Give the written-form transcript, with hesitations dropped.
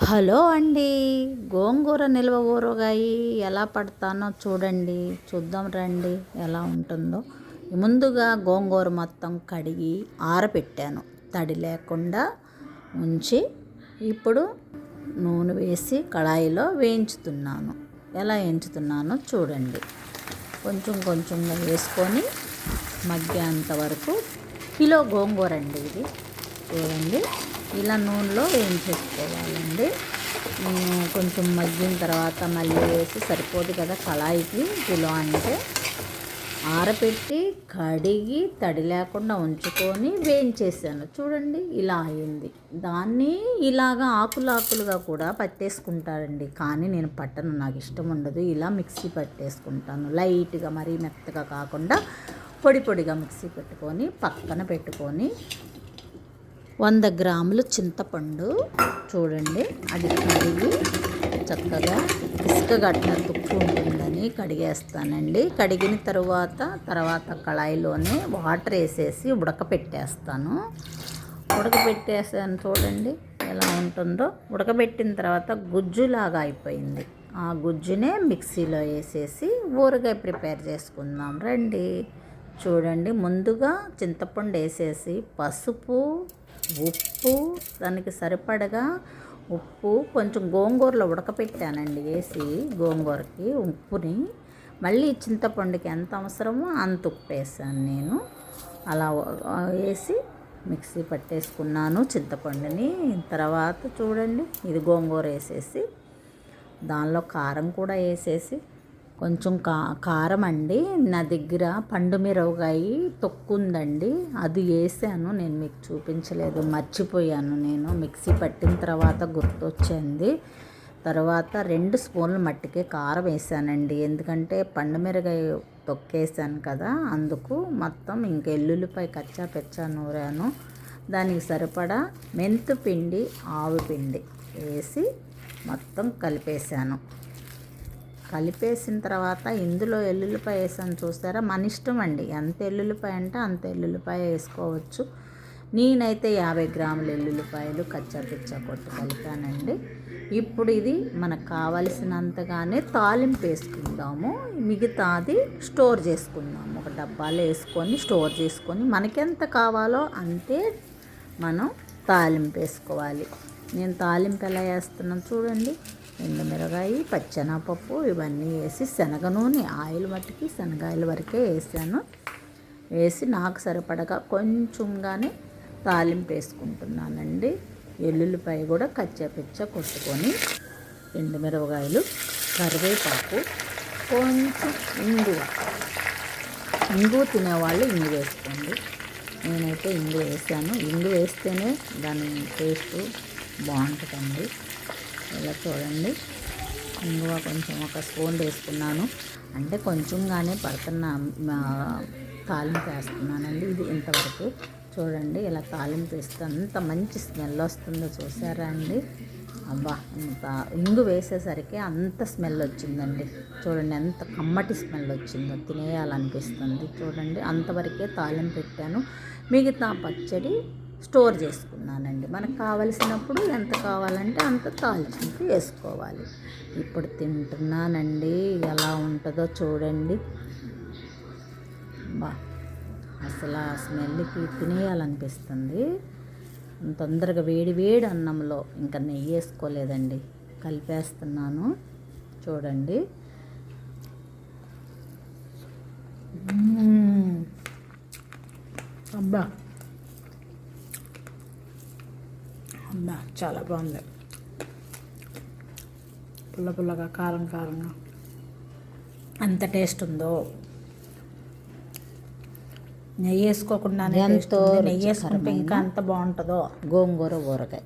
Hello అండి, గోంగూర నిల్వ ఊరగాయ ఎలా పడతానో చూడండి. చూద్దాం రండి ఎలా ఉంటుందో. ముందుగా గోంగూర మొత్తం కడిగి ఆరబెట్టాను, తడి లేకుండా ఉంచి. ఇప్పుడు నూనె వేసి కళాయిలో వేయించుతున్నాను. ఎలా వేయించుతున్నానో చూడండి. కొంచెం కొంచెంగా వేసుకొని మగ్గేంత వరకు. కిలో గోంగూర అండి ఇది, చూడండి. ఇలా నూనెలో వేయించేసుకోవాలండి. కొంచెం మగ్గిన తర్వాత మళ్ళీ వేసి సరిపోదు కదా కళాయికి. కిలో అంటే ఆరబెట్టి కడిగి తడి లేకుండా ఉంచుకొని వేయించేసాను. చూడండి ఇలా అయింది. దాన్ని ఇలాగా ఆకులుగా కూడా పట్టేసుకుంటారండి, కానీ నేను పట్టను, నాకు ఇష్టం ఉండదు. ఇలా మిక్సీ పట్టేసుకుంటాను లైట్గా, మరీ మెత్తగా కాకుండా పొడిగా మిక్సీ పెట్టుకొని పక్కన పెట్టుకొని 100 గ్రాములు చింతపండు, చూడండి అది కడిగి చక్కగా ఇసుక గట్ట తుక్కు ఉంటుందని కడిగేస్తానండి. కడిగిన తర్వాత కళాయిలోనే వాటర్ వేసేసి ఉడకపెట్టేస్తాను. చూడండి ఎలా ఉంటుందో. ఉడకబెట్టిన తర్వాత గుజ్జులాగా అయిపోయింది. ఆ గుజ్జునే మిక్సీలో వేసేసి ఊరగాయ ప్రిపేర్ చేసుకుందాం రండి. చూడండి, ముందుగా చింతపండు వేసేసి పసుపు, ఉప్పు, దానికి సరిపడగా ఉప్పు, కొంచెం గోంగూరలో ఉడకపెట్టానండి వేసి, గోంగూరకి ఉప్పుని మళ్ళీ చింతపండుకి ఎంత అవసరమో అంత ఉప్పు వేసాను నేను. అలా వేసి మిక్సీ పట్టేసుకున్నాను చింతపండుని. తర్వాత చూడండి, ఇది గోంగూర వేసేసి దానిలో కారం కూడా వేసేసి, కొంచెం కారం అండి, నా దగ్గర పండు మిరపకాయ తొక్కు ఉందండి, అది వేసాను. నేను మీకు చూపించలేదు, మర్చిపోయాను. నేను మిక్సీ పట్టిన తర్వాత గుర్తొచ్చింది. తర్వాత 2 స్పూన్ల మట్టికే కారం వేసానండి, ఎందుకంటే పండు మిరపకాయ తొక్కేసాను కదా, అందుకు. మొత్తం ఇంక ఎల్లుల్లిపాయ కచ్చా పెచ్చా నూరాను. దానికి సరిపడా మెంతు పిండి, ఆవు పిండి వేసి మొత్తం కలిపేసాను. కలిపేసిన తర్వాత ఇందులో ఎల్లుల్లిపాయ వేసాను, చూస్తారా? మన ఇష్టం అండి, ఎంత ఎల్లుల్లిపాయ అంటే అంత ఎల్లుల్లిపాయ వేసుకోవచ్చు. నేనైతే 50 గ్రాముల ఎల్లుల్లిపాయలు కచ్చా పిచ్చా కొట్టు కలిపానండి. ఇప్పుడు ఇది మనకు కావలసినంతగానే తాలింపు వేసుకుందాము, మిగతాది స్టోర్ చేసుకుందాము. ఒక డబ్బాలో వేసుకొని స్టోర్ చేసుకొని మనకెంత కావాలో అంతే మనం తాలింపు వేసుకోవాలి. నేను తాలింపు ఎలా వేస్తున్నాను చూడండి. ఎండుమిరగాయ, పచ్చెనగపప్పు ఇవన్నీ వేసి, శనగ నూనె, ఆయిల్ మట్టికి శనగాయల వరకే వేసాను. వేసి నాకు సరిపడగా కొంచెంగానే తాలింపు వేసుకుంటున్నానండి. ఎల్లుల్లిపాయ కూడా కచ్చాపిచ్చ కొట్టుకొని, ఎండుమిరపకాయలు, కరివేపాకు, కొంచెం ఇంగువ తినేవాళ్ళు ఇంగు వేసుకోండి. నేనైతే ఇంగు వేసాను. ఇంగు వేస్తేనే దాని టేస్ట్ బాగుంటుందండి. ఇలా చూడండి, ఇంగువ కొంచెం 1 స్పూన్ వేసుకున్నాను, అంటే కొంచెంగానే పడుతున్న తాలింపు వేస్తున్నానండి. ఇది ఇంతవరకు చూడండి. ఇలా తాలింపు వేస్తే అంత మంచి స్మెల్ వస్తుందో చూసారా అండి. అబ్బా, ఇంత ఇంగు వేసేసరికి అంత స్మెల్ వచ్చిందండి. చూడండి ఎంత కమ్మటి స్మెల్ వచ్చిందో, తినేయాలనిపిస్తుంది. చూడండి, అంతవరకే తాలింపు పెట్టాను. మిగతా పచ్చడి స్టోర్ చేసుకున్నానండి. మనకు కావలసినప్పుడు ఎంత కావాలంటే అంత తాలింపు వేసుకోవాలి. ఇప్పుడు తింటున్నానండి, ఎలా ఉంటుందో చూడండి. బా, అసలు ఆ స్మెల్కి తినేయాలనిపిస్తుంది. తొందరగా వేడి అన్నంలో ఇంకా నెయ్యి వేసుకోలేదండి, కలిపేస్తున్నాను. చూడండి, అబ్బా అబ్బా, చాలా బాగుంది. పుల్లగా కారంగా ఎంత టేస్ట్ ఉందో. నెయ్యి వేసుకోకుండానే, నెయ్యి వేసుకుంటే ఇంకా ఎంత బాగుంటుందో గోంగూర ఊరగాయ.